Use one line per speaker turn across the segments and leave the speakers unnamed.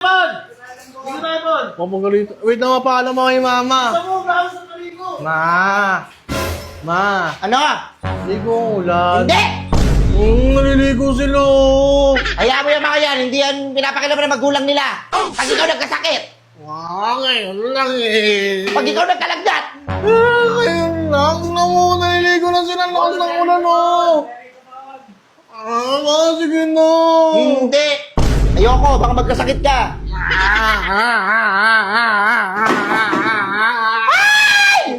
Bon! Dito tayo, Bon!
Papagalito. Wait na, mapaalam mo kay mama.
Gusto mo, bawas sa kaligo!
Ma!
Ano?
Ligo ang ulan.
Hindi!
Naliligo sila.
Hayaan mo yung mga yan, hindi yan pinapakilaman ng magulang nila. Pag ikaw nagkasakit,
Ngayon lang eh.
pag ikaw nagkalagdat,
Ngayon lang. Tingnan mo, naliligo na sila. Lakas ng ulan oh. Sige na.
hindi. Ayoko, baka magkasakit ka.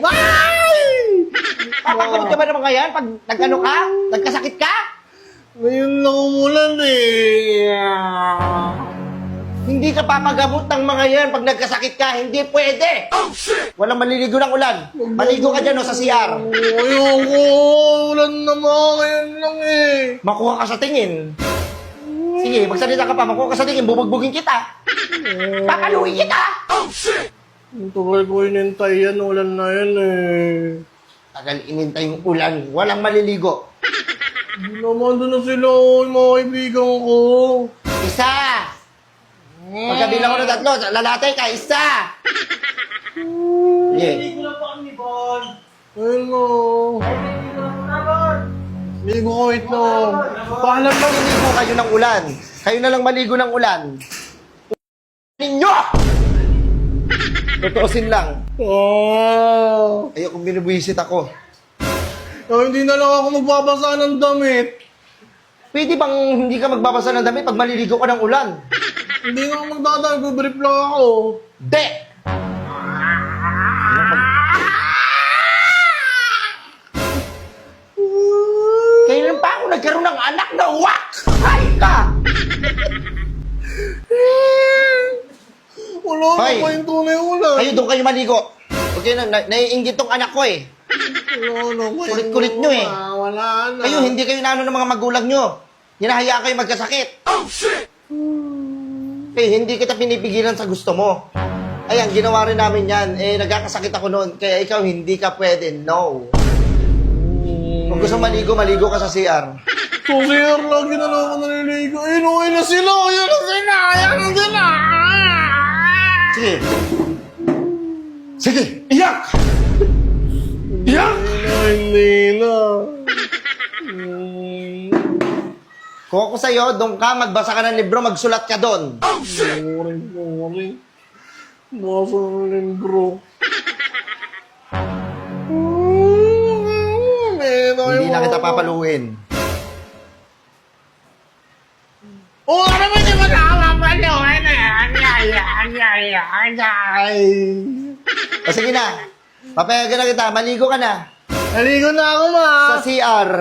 Ay! Papagod ka ba ng mga yan pag nag-ano ka? Nagkasakit ka?
Ngayon lang umulan eh.
Hindi ka papagamot ng mga yan pag nagkasakit ka. Hindi pwede. Walang maliligo ng ulan. Maligo ka dyan o sa CR.
Ayoko. Ulan naman. Ngayon lang eh.
Makuha ka sa tingin. Sige, magsalita ka pa. Makuha ka sa tingin. Bubugbugin kita. Papaluin kita.
Ang tagal ko inintay yan. Ulan na yan eh.
Tagal inintay yung ulan. Walang maliligo.
Hindi naman doon na sila. Yung mga kaibigan ko.
Isa. Pagkabilang ko ng tatlo, lalatay ka. Isa. Yeah.
Kaligo lang po kami, Bon!
Ayun na.
Kaligo lang po na, Bon!
Ligo ko, wait lang.
Paalam lang maligo kayo ng ulan. Kayo na lang maligo ng ulan. Ninyo! Tutuusin lang. Ayokong binubwisit ako.
Hindi na lang ako magbabasa ng damit.
Pwede bang hindi ka magbabasa ng damit pag maliligo ka ng ulan?
Hindi nga ako magdadaan. Brief lang ako.
De! Kailan pa ako nagkaroon ng anak na wak? Hay ka!
Wala na
Hoy.
pa yung tunay ulan.
Kayo doon kayo maligo. Okay na, naiinggit tong anak ko eh.
Wala na pa yung
Kulit-kulit nyo eh.
Wala na.
Kayo, hindi kayo naano ng mga magulang nyo. Hinahayaan kayo magkasakit. Kaya hindi kita pinipigilan sa gusto mo. Ayan, ginawa rin namin yan. Eh, nagkakasakit ako noon. Kaya ikaw, hindi ka pwede. No. Kung gusto maligo, maligo ka sa CR.
So, sir, lagi na lang ako naliligo. Inuwi na sila. Ayan na sila. Ayan na sila.
Sige. Sige, iyak! Iyak!
Hindi na.
Kung ako sa'yo, doon ka, magbasa ka ng libro, magsulat ka doon.
Sorry. Nasa ng libro.
Hindi na kita papaluin.
Oh, ano ba di ba nakapapaluin eh?
O sige na. Papayagan na kita. Maligo ka na.
Naligo na ako, ma.
Sa CR.